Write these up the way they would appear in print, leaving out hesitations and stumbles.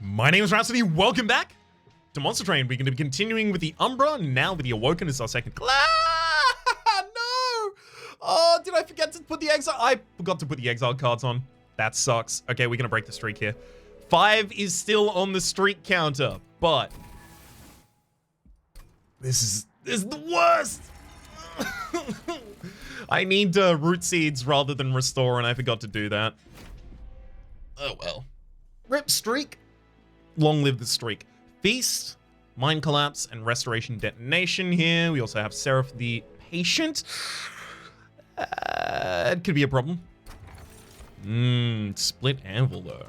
My name is Rhapsody. Welcome back to Monster Train. We're going to be continuing with the Umbra, now with the Awoken as our second class. No! Oh, did I forget to put the exile? I forgot to put the exile cards on. That sucks. Okay, we're going to break the streak here. 5 is still on the streak counter, but this is the worst. I need root seeds rather than restore, and I forgot to do that. Oh well. Rip streak. Long live the streak. Feast, Mind Collapse, and Restoration Detonation here. We also have Seraph the Patient. It could be a problem. Split Anvil though.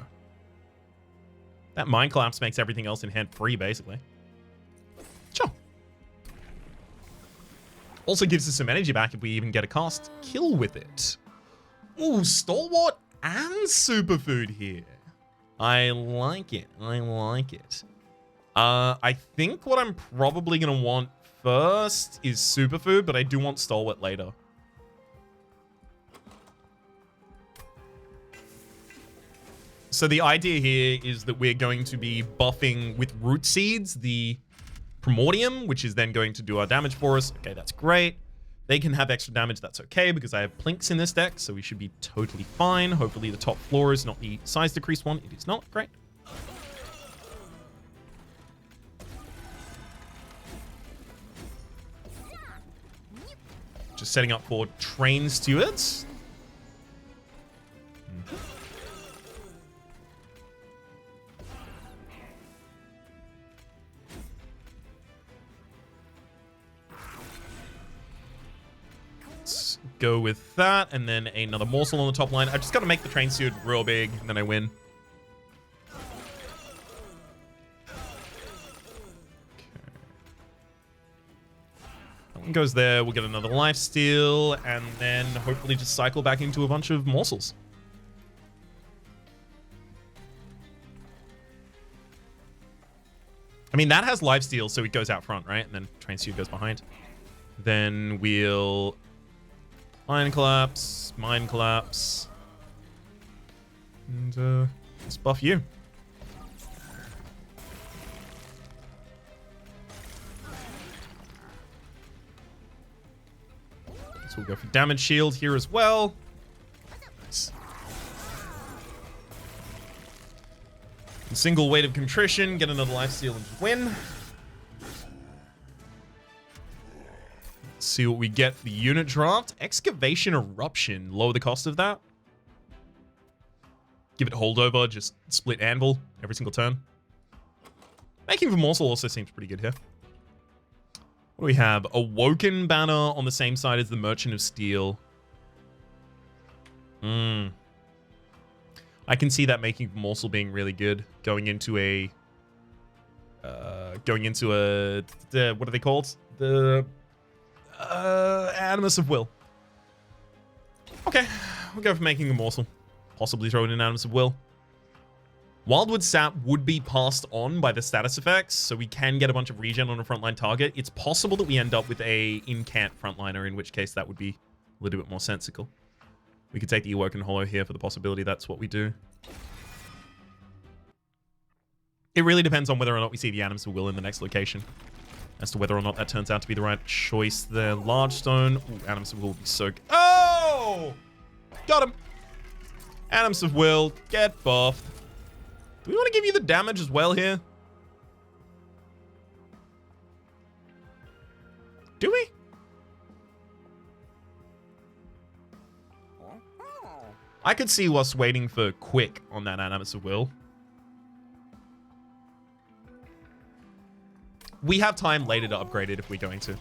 That Mind Collapse makes everything else in hand free, basically. Sure. Also gives us some energy back if we even get a cast kill with it. Ooh, Stalwart and Superfood here. I like it. I like it. I think what I'm probably going to want first is Superfood, but I do want Stalwart later. So the idea here is that we're going to be buffing with Root Seeds, the Primordium, which is then going to do our damage for us. Okay, that's great. They can have extra damage, that's okay, because I have Plinks in this deck, so we should be totally fine. Hopefully the top floor is not the size decrease one. It is not. Great. Just setting up for Train Stewards. Go with that, and then another morsel on the top line. I just got to make the train steward real big, and then I win. Okay. That one goes there. We'll get another lifesteal, and then hopefully just cycle back into a bunch of morsels. I mean, that has lifesteal, so it goes out front, right? And then train steward goes behind. Then we'll Mind Collapse, Mind Collapse, and let's buff you. So we'll go for damage shield here as well. Nice. Single weight of contrition, get another lifesteal and just win. See what we get for the unit draft. Excavation Eruption. Lower the cost of that. Give it holdover. Just split anvil every single turn. Making for morsel also seems pretty good here. What do we have? Awoken banner on the same side as the Merchant of Steel. I can see that making for morsel being really good. Going into a what are they called? Animus of Will. Okay, we'll go for making a morsel. Possibly throw in an Animus of Will. Wildwood Sap would be passed on by the status effects, so we can get a bunch of regen on a frontline target. It's possible that we end up with a incant frontliner, in which case that would be a little bit more sensical. We could take the Awoken Hollow here for the possibility that's what we do. It really depends on whether or not we see the Animus of Will in the next location, as to whether or not that turns out to be the right choice there. Large Stone. Ooh, Animus of Will will be so good. Oh! Got him. Animus of Will, get buffed. Do we want to give you the damage as well here? Do we? I could see us waiting for quick on that Animus of Will. We have time later to upgrade it if we're going to.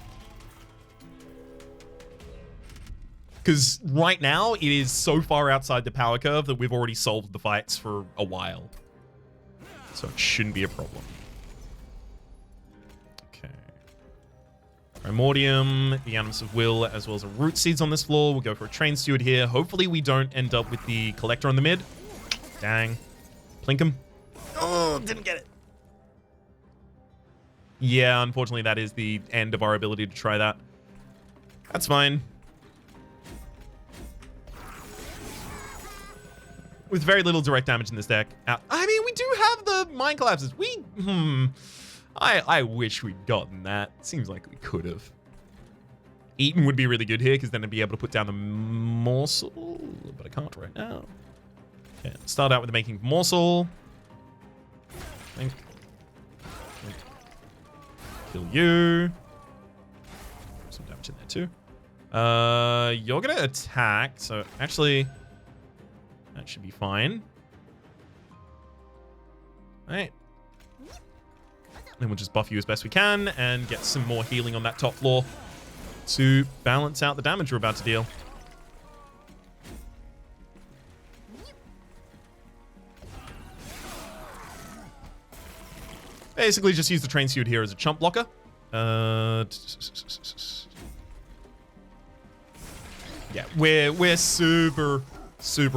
Because right now, it is so far outside the power curve that we've already solved the fights for a while. So it shouldn't be a problem. Okay. Primordium, the Animus of Will, as well as a Root Seeds on this floor. We'll go for a Train Steward here. Hopefully we don't end up with the Collector on the mid. Dang. Plink him. Oh, didn't get it. Yeah, unfortunately, that is the end of our ability to try that. That's fine. with very little direct damage in this deck. I mean, we do have the Mind Collapses. I wish we'd gotten that. Seems like we could have. Eaton would be really good here because then I'd be able to put down the morsel, but I can't right now. Okay, start out with the making morsel. Think. Kill you. Some damage in there too. You're gonna attack, so actually that should be fine. Alright. Then we'll just buff you as best we can and get some more healing on that top floor to balance out the damage we're about to deal. Basically just use the train suit here as a chump blocker. Yeah, we're super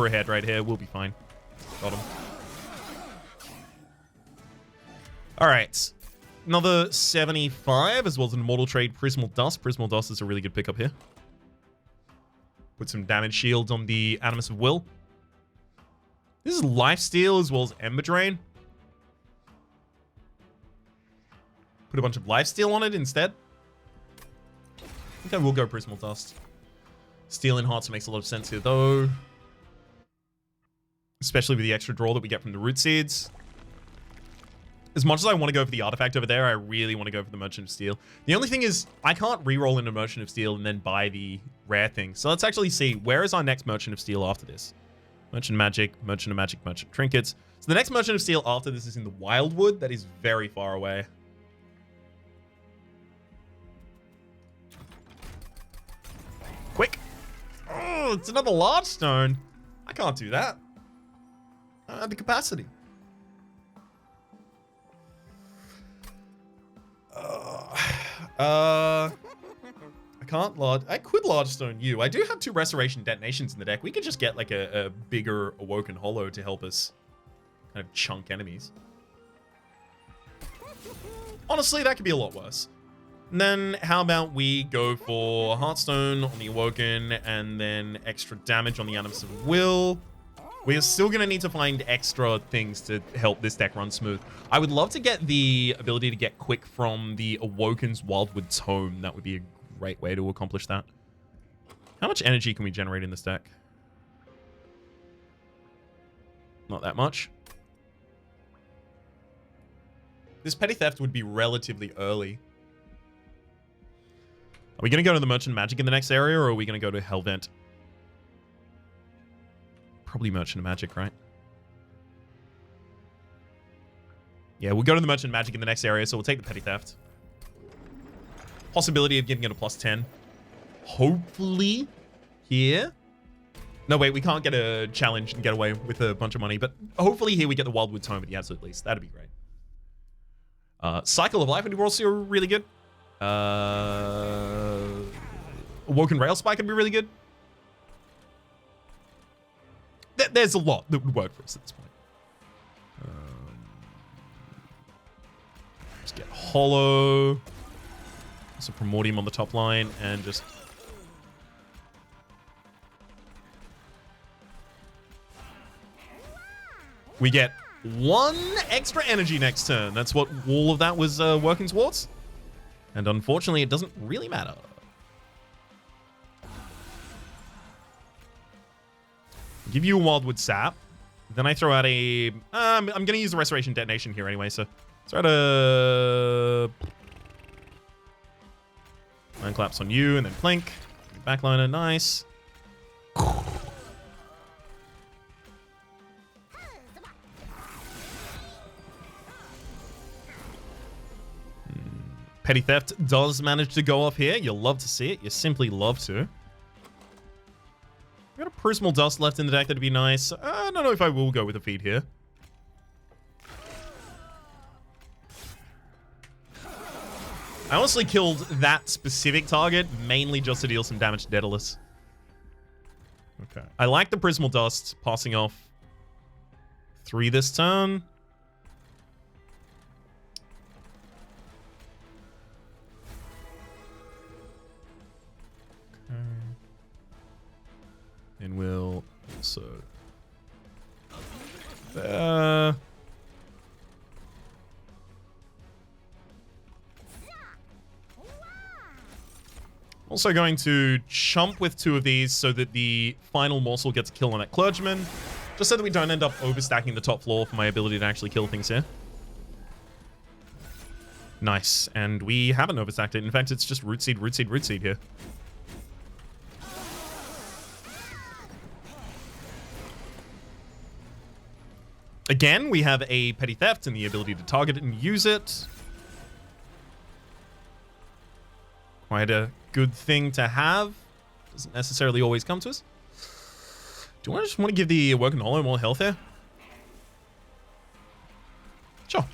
ahead right here. We'll be fine. Got him. Alright. Another 75, as well as an Immortal Trade, Prismal Dust. Prismal Dust is a really good pickup here. Put some damage shields on the Animus of Will. This is Lifesteal as well as Ember Drain. Put a bunch of Lifesteal on it instead. I think I will go Prismal Dust. Steel Enhancer makes a lot of sense here, though. Especially with the extra draw that we get from the Root Seeds. As much as I want to go for the artifact over there, I really want to go for the Merchant of Steel. The only thing is, I can't reroll into Merchant of Steel and then buy the rare thing. So let's actually see, where is our next Merchant of Steel after this? Merchant Magic, Merchant of Magic, Merchant Trinkets. So the next Merchant of Steel after this is in the Wildwood. That is very far away. Quick. Oh, it's another large stone. I can't do that. I don't have the capacity. I can't large. I could large stone you. I do have 2 restoration detonations in the deck. We could just get like a bigger awoken hollow to help us kind of chunk enemies. Honestly, that could be a lot worse. And then how about we go for Heartstone on the Awoken and then extra damage on the Animus of Will. We are still going to need to find extra things to help this deck run smooth. I would love to get the ability to get quick from the Awoken's Wildwood Tome. That would be a great way to accomplish that. How much energy can we generate in this deck? Not that much. This Petty Theft would be relatively early. Are we going to go to the Merchant Magic in the next area, or are we going to go to Hellvent? Probably Merchant Magic, right? Yeah, we'll go to the Merchant Magic in the next area, so we'll take the Petty Theft. Possibility of giving it a +10. Hopefully here. No, wait, we can't get a challenge and get away with a bunch of money, but hopefully here we get the Wildwood Tome at the absolute least. That'd be great. Cycle of Life would be also really good. Awoken Rail Spike would be really good. There's a lot that would work for us at this point. Just get Hollow. Some Primordium on the top line and just... We get 1 extra energy next turn. That's what all of that was working towards. And unfortunately, it doesn't really matter. Give you a Wildwood Sap. Then I throw out a... I'm going to use the Restoration Detonation here anyway, so... Throw out a... Mind Collapse on you, and then Plink. Backliner, nice. Petty Theft does manage to go off here. You'll love to see it. You simply love to. We got a Prismal Dust left in the deck. That'd be nice. I don't know if I will go with a feed here. I honestly killed that specific target mainly just to deal some damage to Daedalus. Okay. I like the Prismal Dust passing off 3 this turn. And we'll also Also going to chump with 2 of these so that the final morsel gets a kill on that clergyman. Just so that we don't end up overstacking the top floor for my ability to actually kill things here. Nice. And we haven't overstacked it. In fact, it's just root seed, root seed, root seed here. Again, we have a petty theft and the ability to target it and use it. Quite a good thing to have. Doesn't necessarily always come to us. Do I just want to give the Awoken Hollow more health here? Sure.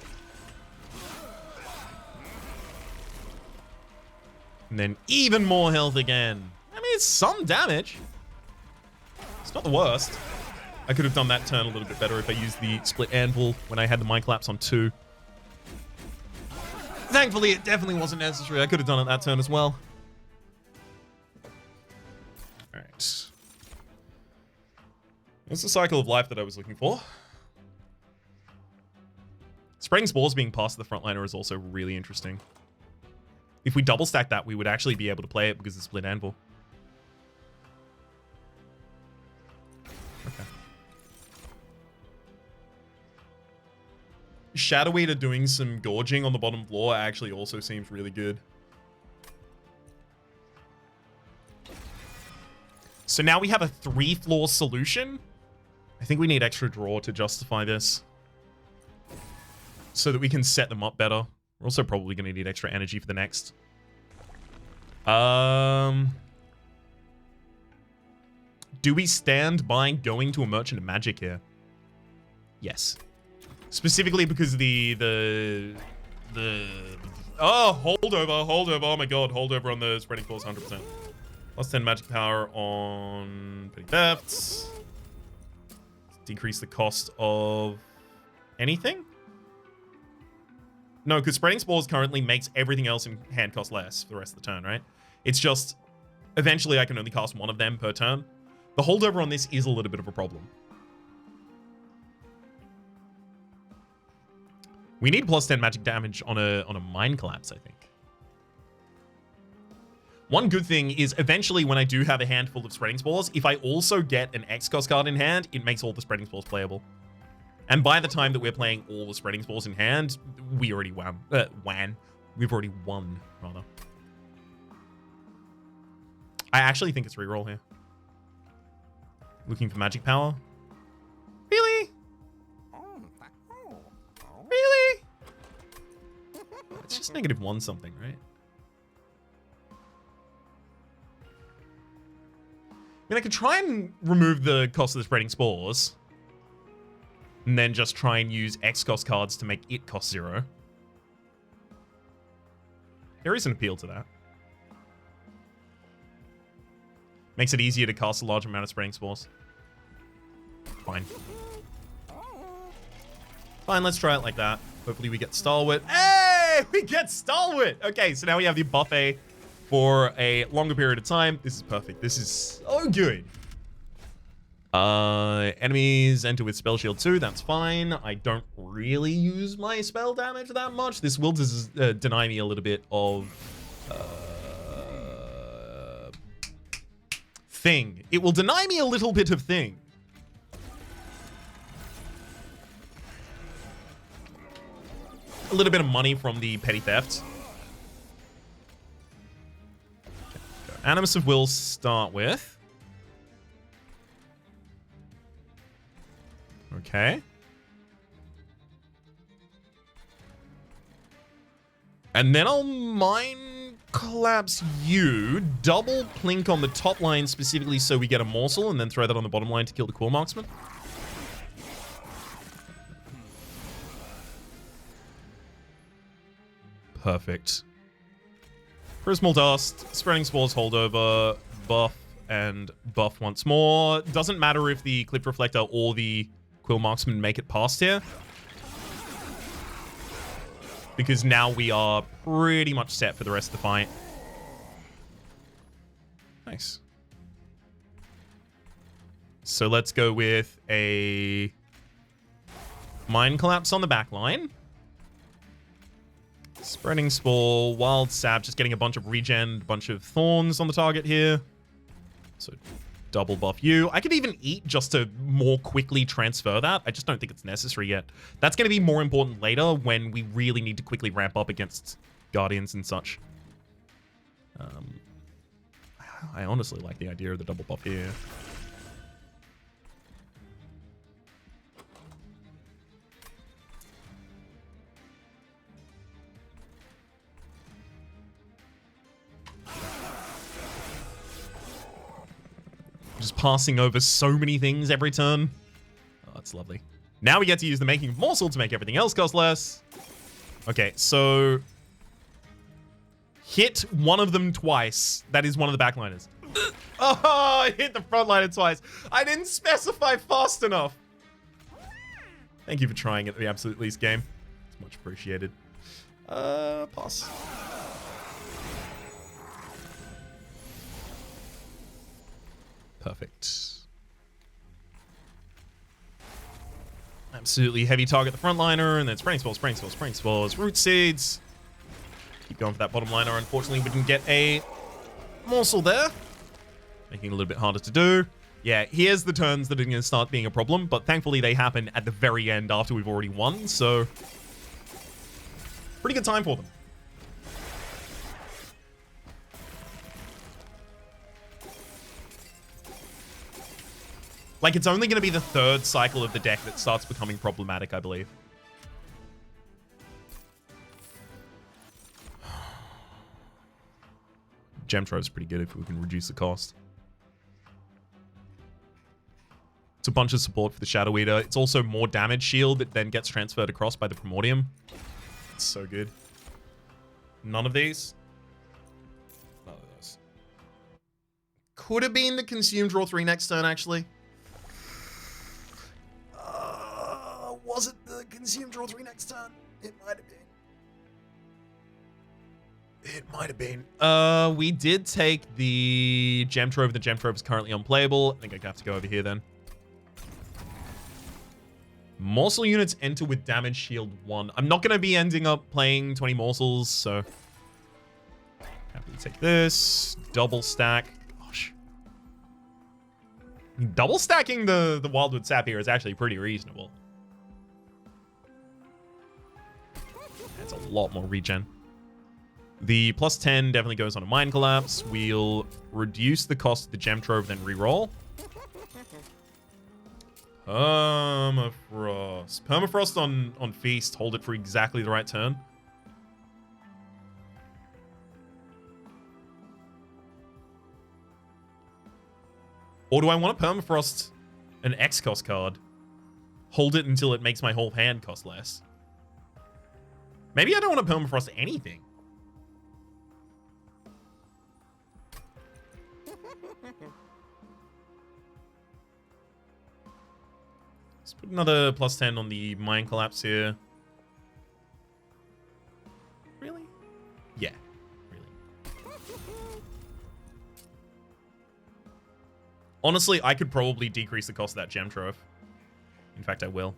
And then even more health again. I mean, it's some damage. It's not the worst. I could have done that turn a little bit better if I used the split anvil when I had the mind collapse on 2. Thankfully, it definitely wasn't necessary. I could have done it that turn as well. Alright. That's the cycle of life that I was looking for. Spreading Spores being past the frontliner is also really interesting. If we double stack that, we would actually be able to play it because of the split anvil. Okay. Shadow Eater doing some gorging on the bottom floor actually also seems really good. So now we have a 3-floor solution. I think we need extra draw to justify this. So that we can set them up better. We're also probably going to need extra energy for the next. Do we stand by going to a Merchant of Magic here? Yes. Specifically because oh, holdover. Oh my god, holdover on the Spreading Spores 100%. Plus 10 magic power on petty thefts. Decrease the cost of anything? No, because Spreading Spores currently makes everything else in hand cost less for the rest of the turn, right? It's just, eventually I can only cast 1 of them per turn. The holdover on this is a little bit of a problem. We need plus 10 magic damage on a Mind Collapse, I think. One good thing is eventually when I do have a handful of Spreading Spores, if I also get an X-Cost card in hand, it makes all the Spreading Spores playable. And by the time that we're playing all the Spreading Spores in hand, we already won. We've already won, rather. I actually think it's reroll here. Looking for magic power. Really? Really? It's just -1 something, right? I mean, I could try and remove the cost of the Spreading Spores. And then just try and use X-Cost cards to make it cost 0. There is an appeal to that. Makes it easier to cast a large amount of Spreading Spores. Fine. Fine, let's try it like that. Hopefully we get Stalwart. Hey! We get Stalwart! Okay, so now we have the buffet for a longer period of time. This is perfect. This is so good. Enemies enter with Spell Shield 2. That's fine. I don't really use my spell damage that much. This will deny me a little bit of... thing. It will deny me a little bit of thing. A little bit of money from the petty theft. Okay. Animus of Will start with. Okay. And then I'll Mind Collapse you, double Plink on the top line specifically so we get a morsel, and then throw that on the bottom line to kill the Quill Marksman. Perfect. Prismal Dust, Spreading Spores holdover, buff, and buff once more. Doesn't matter if the Clip Reflector or the Quill Marksman make it past here. Because now we are pretty much set for the rest of the fight. Nice. So let's go with a Mind Collapse on the back line. Spreading Spore, Wild Sap, just getting a bunch of regen, a bunch of Thorns on the target here. So double buff you. I could even eat just to more quickly transfer that. I just don't think it's necessary yet. That's going to be more important later when we really need to quickly ramp up against Guardians and such. I honestly like the idea of the double buff here. Just passing over so many things every turn. Oh, that's lovely. Now we get to use the Making of Morsel to make everything else cost less. Okay, so hit one of them twice. That is one of the backliners. Oh, I hit the frontliner twice. I didn't specify fast enough. Thank you for trying at the absolute least game. It's much appreciated. Pass. Perfect. Absolutely heavy target the frontliner, and then Spraying Spores, Spraying Spores, Spraying Spores, Root Seeds. Keep going for that bottom liner. Unfortunately, we didn't get a morsel there. Making it a little bit harder to do. Yeah, here's the turns that are going to start being a problem, but thankfully they happen at the very end after we've already won, so pretty good time for them. Like, it's only going to be the third cycle of the deck that starts becoming problematic, I believe. Gem Trove's pretty good if we can reduce the cost. It's a bunch of support for the Shadow Eater. It's also more damage shield that then gets transferred across by the Primordium. It's so good. None of these. None of those. Could have been the Consume Draw 3 next turn, actually. Was it the Consume Draw 3 next turn? It might have been. It might have been. We did take the Gem Trove. The Gem Trove is currently unplayable. I think I have to go over here then. Morsel units enter with damage shield 1. I'm not going to be ending up playing 20 morsels, so happy to take this. Double stack. Gosh. I mean, double stacking the Wildwood Sap here is actually pretty reasonable. That's a lot more regen. The plus 10 definitely goes on a Mind Collapse. We'll reduce the cost of the Gem Trove, then reroll. Permafrost. Permafrost on Feast. Hold it for exactly the right turn. Or do I want to Permafrost an X cost card? Hold it until it makes my whole hand cost less. Maybe I don't want to Permafrost anything. Let's put another plus 10 on the Mind Collapse here. Really? Yeah, really. Honestly, I could probably decrease the cost of that Gem Trove. In fact, I will.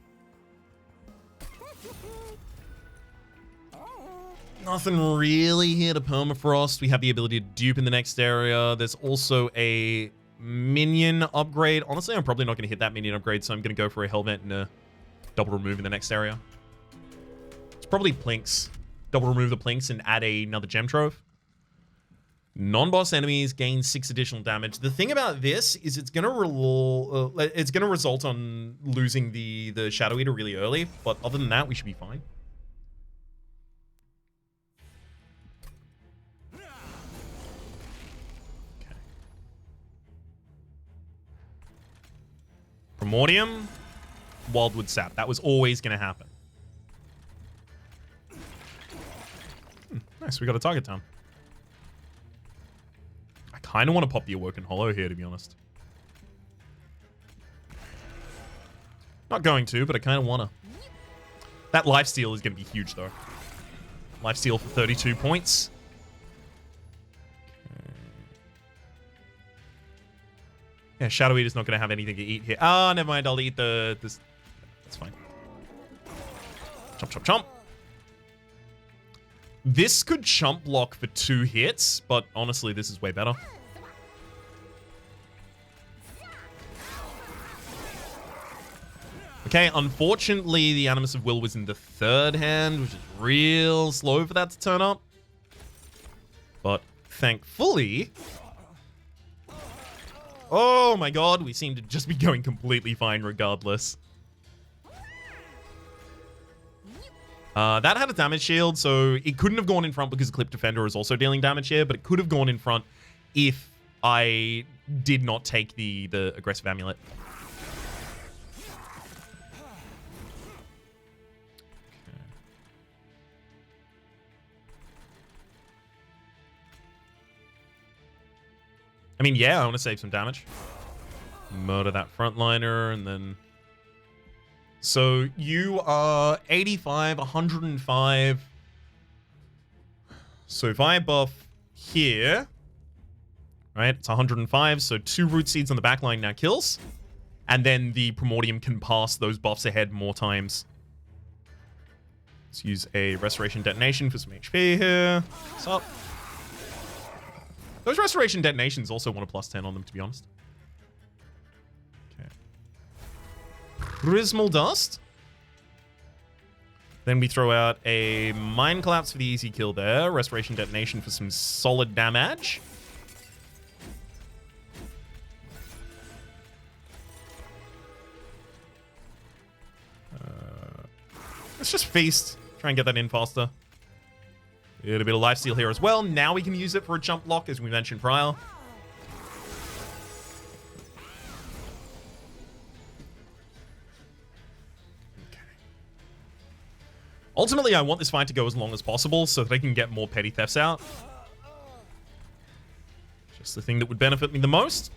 Nothing really here to Permafrost. We have the ability to dupe in the next area. There's also a minion upgrade. Honestly, I'm probably not going to hit that minion upgrade, so I'm going to go for a Hellvent and a double remove in the next area. It's probably Plinks. Double remove the Plinks and add another Gem Trove. Non-boss enemies gain 6 additional damage. The thing about this is it's going to result on losing the Shadow Eater really early, but other than that, we should be fine. Primordium, Wildwood Sap. That was always going to happen. Nice, we got a target down. I kind of want to pop the Awoken Hollow here, to be honest. Not going to, but I kind of want to. That lifesteal is going to be huge, though. Lifesteal for 32 points. Yeah, Shadow Eater's not going to have anything to eat here. Ah, never mind. I'll eat this. That's fine. Chomp, chomp, chomp. This could chump block for 2 hits, but honestly, this is way better. Okay, unfortunately, the Animus of Will was in the 3rd hand, which is real slow for that to turn up. But thankfully... Oh my god, we seem to just be going completely fine regardless. That had a damage shield, so it couldn't have gone in front because Clip Defender is also dealing damage here, but it could have gone in front if I did not take the aggressive amulet. I mean, yeah, I want to save some damage. Murder that frontliner, and then... So, you are 85, 105. So, if I buff here... Right, it's 105, so 2 Root Seeds on the backline now kills. And then the Primordium can pass those buffs ahead more times. Let's use a Restoration Detonation for some HP here. What's up? Those Restoration Detonations also want a +10 on them, to be honest. Okay. Prismal Dust. Then we throw out a Mind Collapse for the easy kill there. Restoration Detonation for some solid damage. Let's just Feast. Try and get that in faster. A little bit of lifesteal here as well. Now we can use it for a jump block, as we mentioned prior. Okay. Ultimately, I want this fight to go as long as possible so that I can get more petty thefts out. Just the thing that would benefit me the most.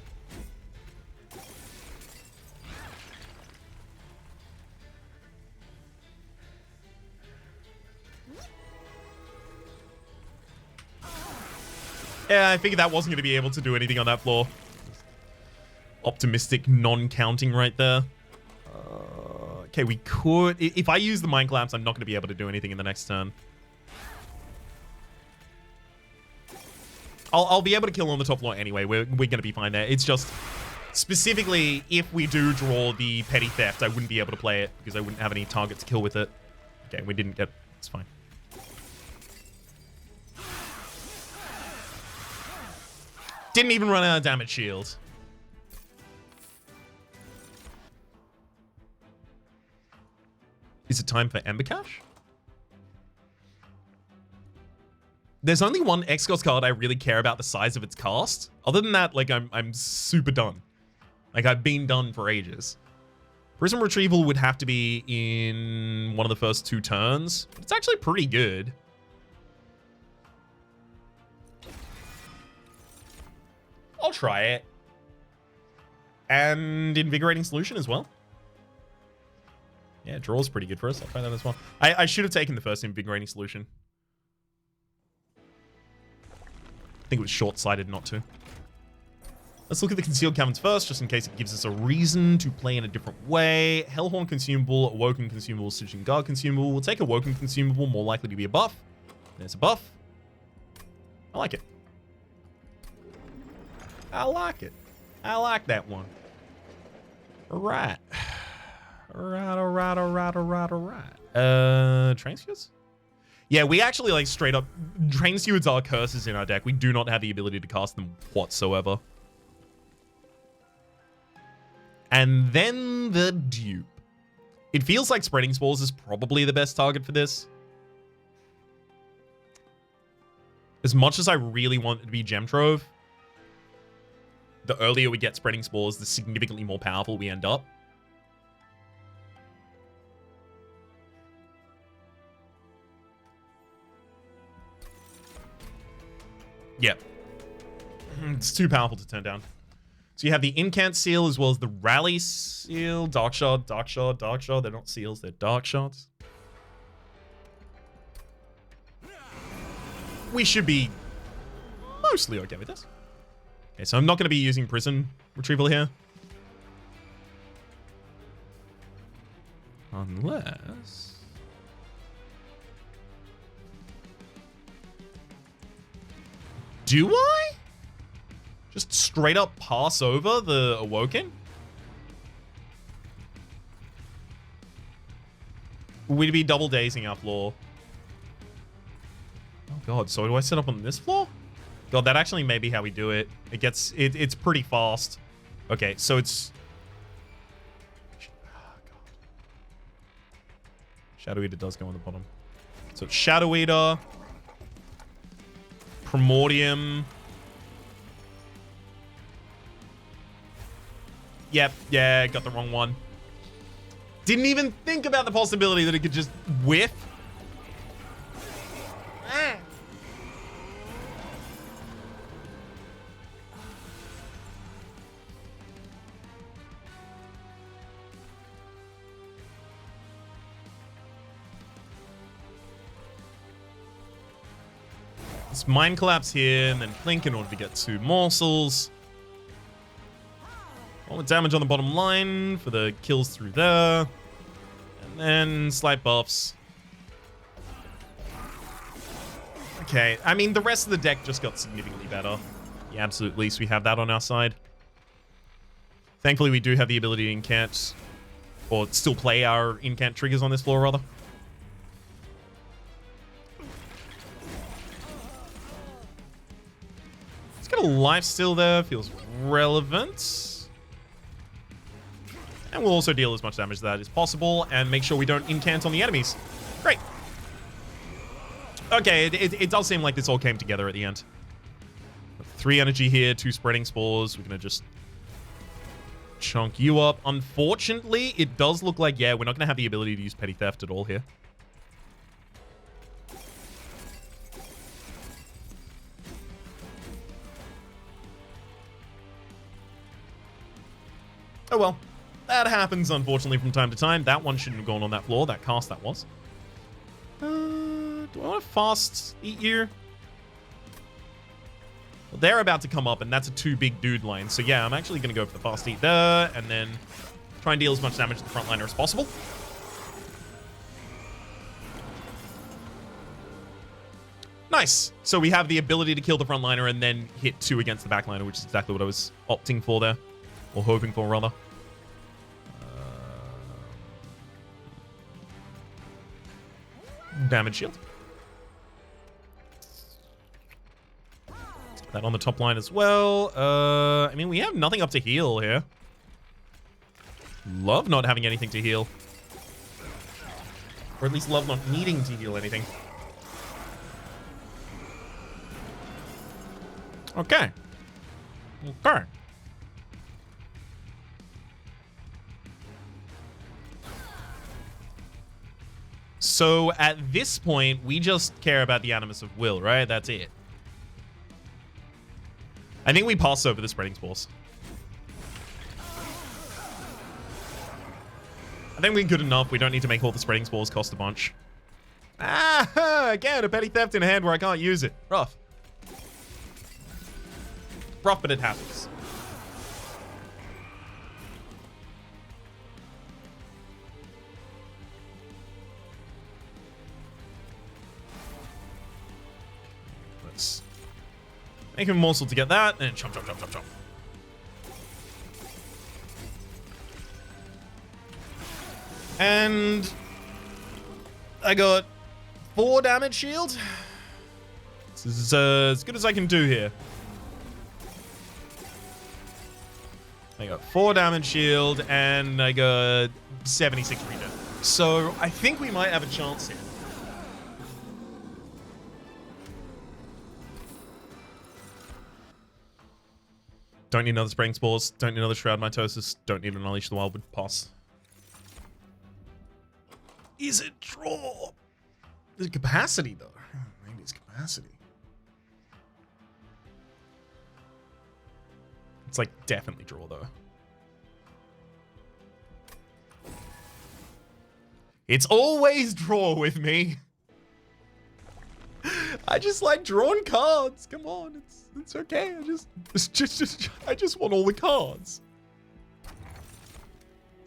Yeah, I figured that wasn't going to be able to do anything on that floor. Optimistic non-counting right there. Okay, we could... If I use the Mind Collapse, I'm not going to be able to do anything in the next turn. I'll be able to kill on the top floor anyway. We're going to be fine there. It's just... Specifically, if we do draw the Petty Theft, I wouldn't be able to play it because I wouldn't have any target to kill with it. Okay, we didn't get... It's fine. Didn't even run out of damage shield. Is it time for Ember Cache? There's only one X-Cos card I really care about the size of its cast. Other than that, like, I'm super done. Like, I've been done for ages. Prism Retrieval would have to be in one of the first 2 turns. But it's actually pretty good. I'll try it. And Invigorating Solution as well. Yeah, draw's pretty good for us. I'll try that as well. I should have taken the first Invigorating Solution. I think it was short-sighted not to. Let's look at the Concealed Caverns first, just in case it gives us a reason to play in a different way. Hellhorn Consumable, Awoken Consumable, Stitching Guard Consumable. We'll take Awoken Consumable, more likely to be a buff. There's a buff. I like it. I like it. I like that one. Alright. Alright. Train Stewards? Yeah, we actually, like, straight up... Train Stewards are curses in our deck. We do not have the ability to cast them whatsoever. And then the dupe. It feels like Spreading Spores is probably the best target for this. As much as I really want it to be Gem Trove, the earlier we get Spreading Spores, the significantly more powerful we end up. Yep. It's too powerful to turn down. So you have the Incant Seal as well as the Rally Seal. Dark Shard, Dark Shard, Dark Shard. They're not seals, they're Dark Shards. We should be mostly okay with this. Okay, so I'm not going to be using Prison Retrieval here. Unless... Do I? Just straight up pass over the Awoken? We'd be double dazing our floor. Oh god, so do I set up on this floor? God, that actually may be how we do it. It's pretty fast. Okay, so it's... Oh, god. Shadow Eater does go on the bottom. So it's Shadow Eater. Primordium. Yep, yeah, got the wrong one. Didn't even think about the possibility that it could just whiff. Let's Mind Collapse here, and then Blink in order to get 2 morsels. All the damage on the bottom line for the kills through there. And then slight buffs. Okay, I mean, the rest of the deck just got significantly better. The absolute least we have that on our side. Thankfully, we do have the ability to incant, or still play our incant triggers on this floor, rather. Let's get a life steal there. Feels relevant. And we'll also deal as much damage as that as possible and make sure we don't incant on the enemies. Great. Okay, it does seem like this all came together at the end. 3 energy here, 2 spreading spores. We're going to just chunk you up. Unfortunately, it does look like, yeah, we're not going to have the ability to use petty theft at all here. Oh well. That happens, unfortunately, from time to time. That one shouldn't have gone on that floor. That cast that was. Do I want to fast eat you? Well, they're about to come up, and that's a 2 big dude line. So yeah, I'm actually going to go for the fast eat there, and then try and deal as much damage to the frontliner as possible. Nice. So we have the ability to kill the frontliner and then hit 2 against the backliner, which is exactly what I was opting for there. Or hoping for, rather. Damage shield. Let's put that on the top line as well. I mean, we have nothing up to heal here. Love not having anything to heal. Or at least love not needing to heal anything. Okay. Okay. So at this point, we just care about the Animus of Will, right? That's it. I think we pass over the Spreading Spores. I think we're good enough. We don't need to make all the Spreading Spores cost a bunch. Ah, again, a petty theft in a hand where I can't use it. Rough. Rough, but it happens. Let's make him a morsel to get that, and chomp, chomp, chomp, chomp, chomp. And I got 4 damage shield. This is as good as I can do here. I got 4 damage shield, and I got 76 regen. So I think we might have a chance here. Don't need another Spraying Spores. Don't need another Shroud Mitosis. Don't need an Unleash the Wildwood. Pass. Is it draw? Is it capacity, though? Maybe it's capacity. It's like definitely draw, though. It's always draw with me. I just like drawing cards. Come on, it's okay. I just want all the cards.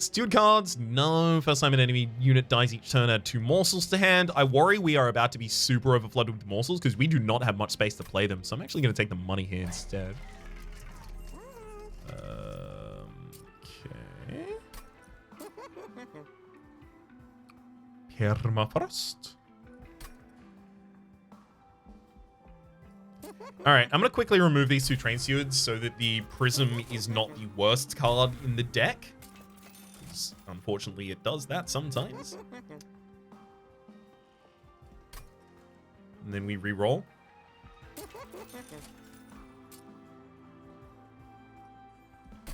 Steward cards, no. First time an enemy unit dies each turn, add 2 morsels to hand. I worry we are about to be super overflooded with morsels because we do not have much space to play them. So I'm actually going to take the money here instead. Okay. Permafrost. All right, I'm going to quickly remove these 2 train stewards so that the prism is not the worst card in the deck. Unfortunately, it does that sometimes. And then we re-roll.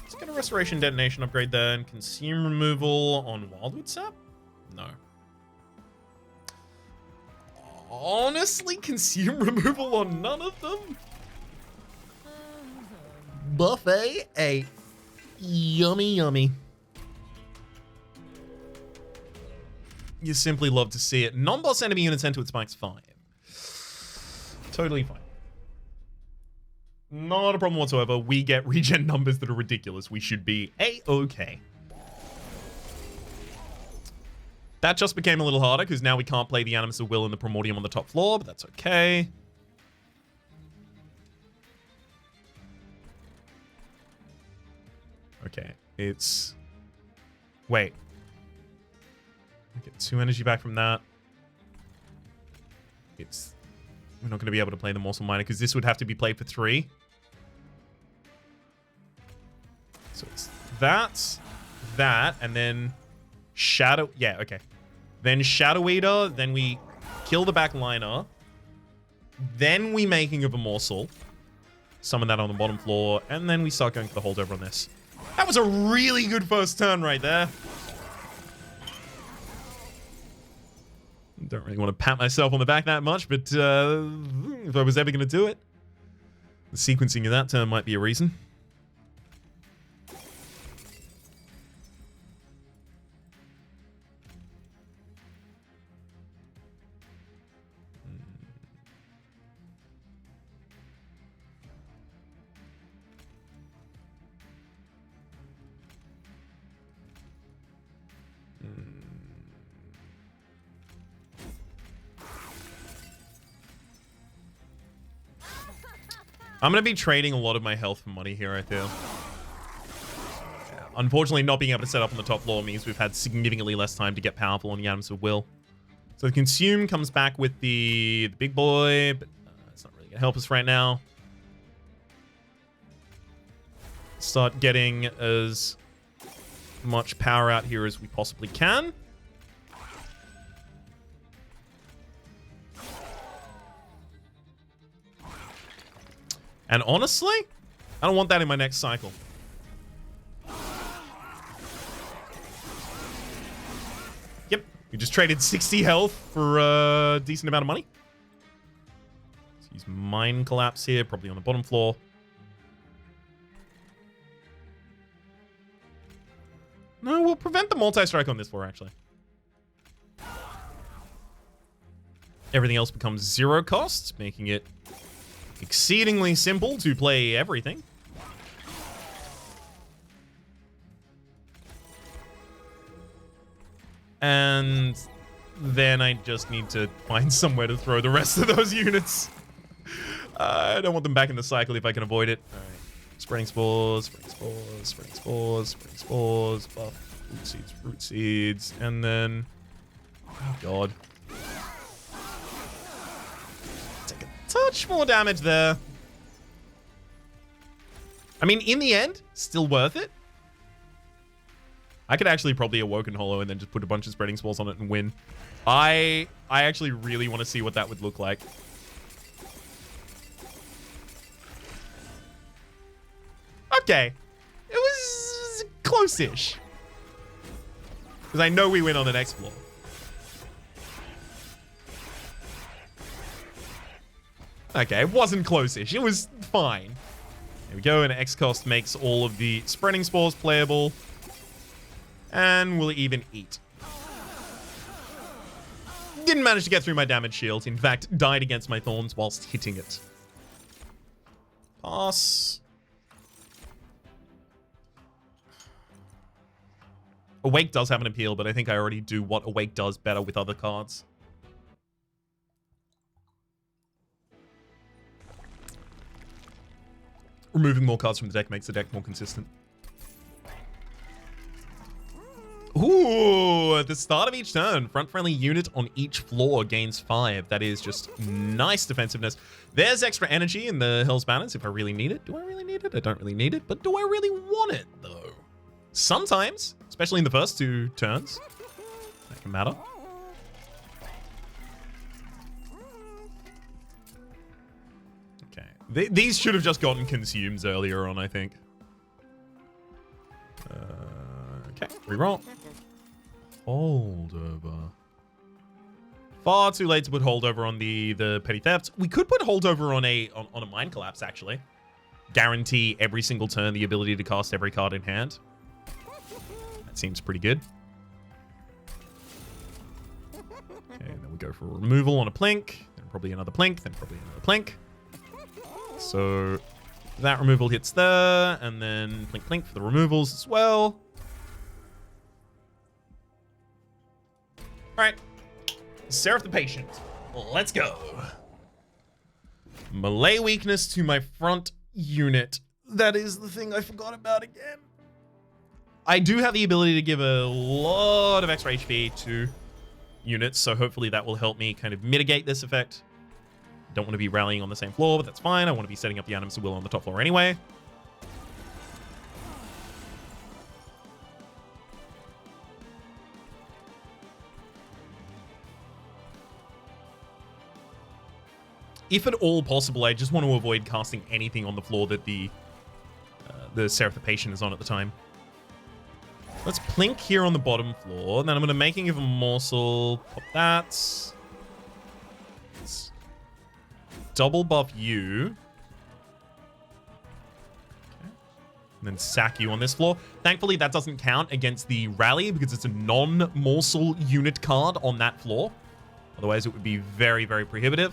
Let's get a Restoration Detonation upgrade there and Consume Removal on Wildwood Sap? No. Honestly, Consume Removal on none of them? Buffet 8. Yummy, yummy. You simply love to see it. Non-boss enemy units enter with spikes 5. Totally fine. Not a problem whatsoever. We get regen numbers that are ridiculous. We should be A-okay. That just became a little harder because now we can't play the Animus of Will and the Primordium on the top floor, but that's okay. Okay, it's... Wait. I get 2 energy back from that. It's... We're not going to be able to play the Morsel Miner because this would have to be played for 3. So it's that, and then Shadow... Yeah, okay. Then Shadow Eater, then we kill the back liner. Then we Making of a Morsel. Summon that on the bottom floor, and then we start going for the holdover on this. That was a really good first turn right there. Don't really want to pat myself on the back that much, but if I was ever going to do it, the sequencing of that turn might be a reason. I'm going to be trading a lot of my health for money here, I feel. Unfortunately, not being able to set up on the top floor means we've had significantly less time to get powerful on the Animus of Will. So the Consume comes back with the big boy, but it's not really going to help us right now. Start getting as much power out here as we possibly can. And honestly, I don't want that in my next cycle. Yep, we just traded 60 health for a decent amount of money. Let's use Mine Collapse here, probably on the bottom floor. No, we'll prevent the multi-strike on this floor, actually. Everything else becomes 0 cost, making it exceedingly simple to play everything. And then I just need to find somewhere to throw the rest of those units. I don't want them back in the cycle if I can avoid it. All right. Spreading spores, spreading spores, spreading spores, spreading spores, buff, root seeds, and then... Oh, God. Take a touch more damage there. I mean, in the end, still worth it. I could actually probably Awoken Hollow and then just put a bunch of spreading spores on it and win. I actually really want to see what that would look like. Okay. It was close-ish. Because I know we win on the next floor. Okay, it wasn't close-ish. It was fine. There we go, and X-Cost makes all of the spreading spores playable. And we'll even eat. Didn't manage to get through my damage shield. In fact, died against my thorns whilst hitting it. Pass. Awake does have an appeal, but I think I already do what Awake does better with other cards. Removing more cards from the deck makes the deck more consistent. Ooh, at the start of each turn, front-friendly unit on each floor gains 5. That is just nice defensiveness. There's extra energy in the Hell's Banners if I really need it. Do I really need it? I don't really need it, but do I really want it, though? Sometimes, especially in the first 2 turns. That can matter. Okay. These should have just gotten consumed earlier on, I think. Okay, reroll. Holdover. Far too late to put holdover on the petty theft. We could put holdover on a mind collapse, actually. Guarantee every single turn the ability to cast every card in hand. That seems pretty good. Okay, and then we go for a removal on a plink, then probably another plink, then probably another plink. So that removal hits there, and then plink plink for the removals as well. All right, Seraph the Patient, let's go. Melee weakness to my front unit. That is the thing I forgot about again. I do have the ability to give a lot of extra HP to units, so hopefully that will help me kind of mitigate this effect. Don't want to be rallying on the same floor, but that's fine. I want to be setting up the Animus of Will on the top floor anyway. If at all possible, I just want to avoid casting anything on the floor that the Seraph the Patient is on at the time. Let's plink here on the bottom floor. Then I'm going to making of a morsel. Pop that. Let's double buff you. Okay. And then sack you on this floor. Thankfully, that doesn't count against the rally because it's a non-morsel unit card on that floor. Otherwise, it would be very, very prohibitive.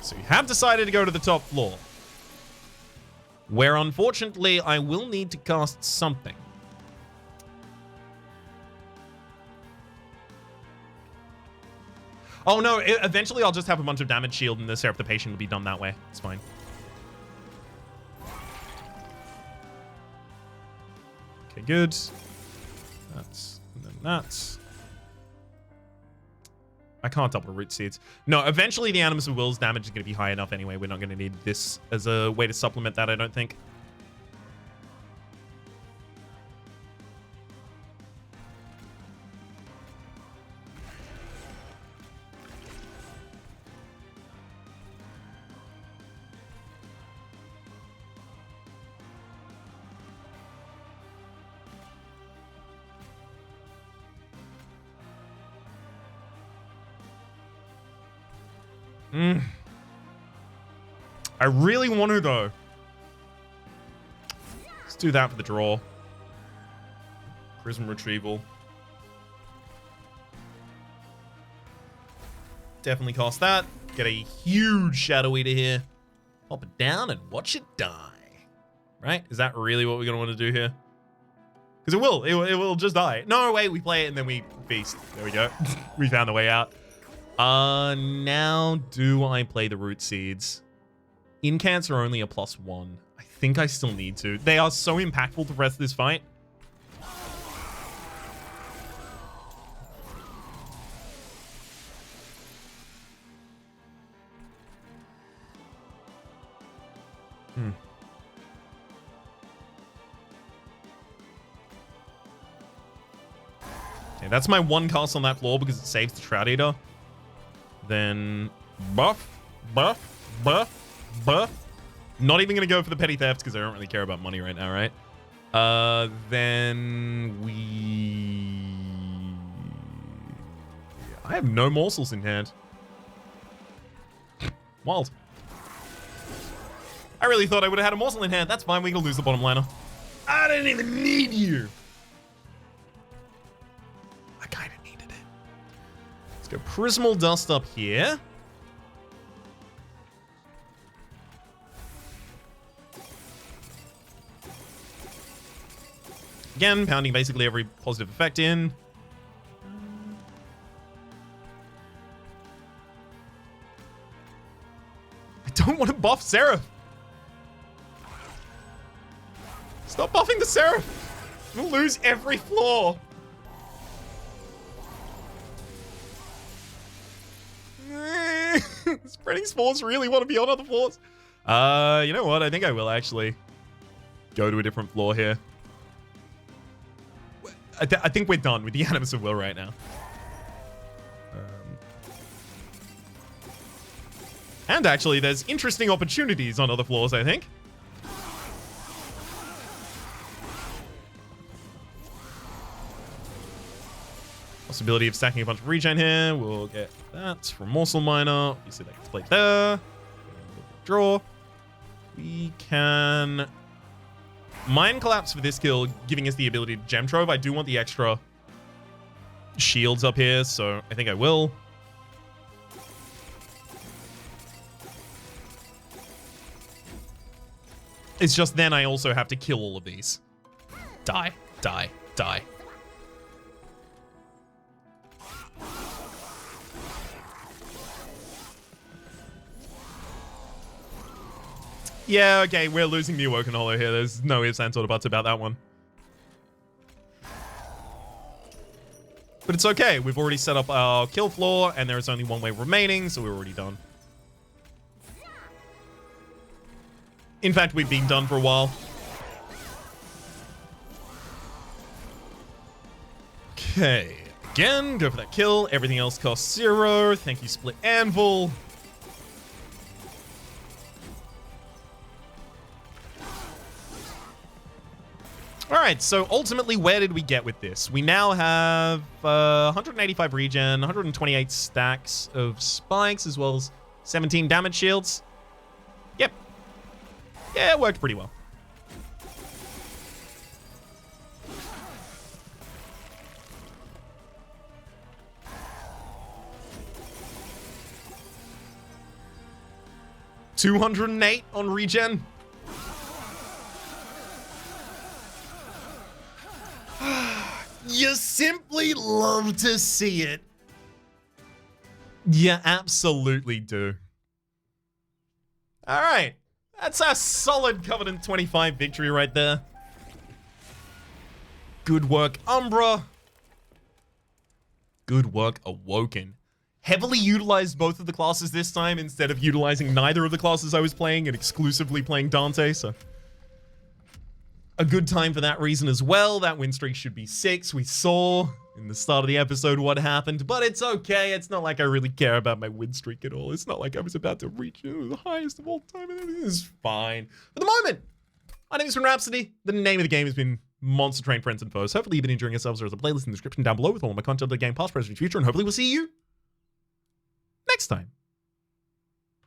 So you have decided to go to the top floor, where unfortunately I will need to cast something. Oh no, eventually I'll just have a bunch of damage shield and the Seraph the Patient will be done that way. It's fine. Okay, good. That's, and then that's. I can't double root seeds. No, eventually the Animus of Will's damage is going to be high enough anyway. We're not going to need this as a way to supplement that, I don't think. I really want to, though. Let's do that for the draw. Prism retrieval. Definitely cost that. Get a huge Shadow Eater here. Pop it down and watch it die. Right? Is that really what we're going to want to do here? Because it will. It will just die. No, wait. We play it and then we feast. There we go. We found a way out. Now do I play the root seeds? Incants are only a +1. I think I still need to. They are so impactful to the rest of this fight. Okay, that's my one cast on that floor because it saves the Shroud Eater. Then buff, buff, buff, buff. Not even going to go for the petty theft because I don't really care about money right now, right? Then we... I have no morsels in hand. Wild. I really thought I would have had a morsel in hand. That's fine. We can lose the bottom liner. I didn't even need you. I kind of needed it. Let's go Prismal Dust up here. Again, pounding basically every positive effect in. I don't want to buff Seraph. Stop buffing the Seraph. We'll lose every floor. Spreading Spores really want to be on other floors. You know what? I think I will actually go to a different floor here. I think we're done with the Animus of Will right now. And actually, there's interesting opportunities on other floors, I think. Possibility of stacking a bunch of regen here. We'll get that from Morsel Miner. Obviously, that gets played there. Draw. We can Mind Collapse for this kill, giving us the ability to Gem Trove. I do want the extra shields up here, so I think I will. It's just then I also have to kill all of these. Die, die, die. Yeah, okay, we're losing the Awoken Hollow here. There's no ifs, ands, or buts about that one. But it's okay. We've already set up our kill floor, and there is only one wave remaining, so we're already done. In fact, we've been done for a while. Okay. Again, go for that kill. Everything else costs 0. Thank you, Split Anvil. Alright, so ultimately, where did we get with this? We now have 185 regen, 128 stacks of spikes, as well as 17 damage shields. Yep. Yeah, it worked pretty well. $208 on regen. You simply love to see it. You absolutely do. All right. That's a solid Covenant 25 victory right there. Good work, Umbra. Good work, Awoken. Heavily utilized both of the classes this time instead of utilizing neither of the classes I was playing and exclusively playing Dante, so a good time for that reason as well. That win streak should be 6. We saw in the start of the episode what happened, but it's okay. It's not like I really care about my win streak at all. It's not like I was about to reach the highest of all time, and everything is fine. For the moment, my name is Rhapsody. The name of the game has been Monster Train Friends and Foes. Hopefully you've been enjoying yourselves. There's a playlist in the description down below with all of my content of the game, past, present, future, and hopefully we'll see you next time.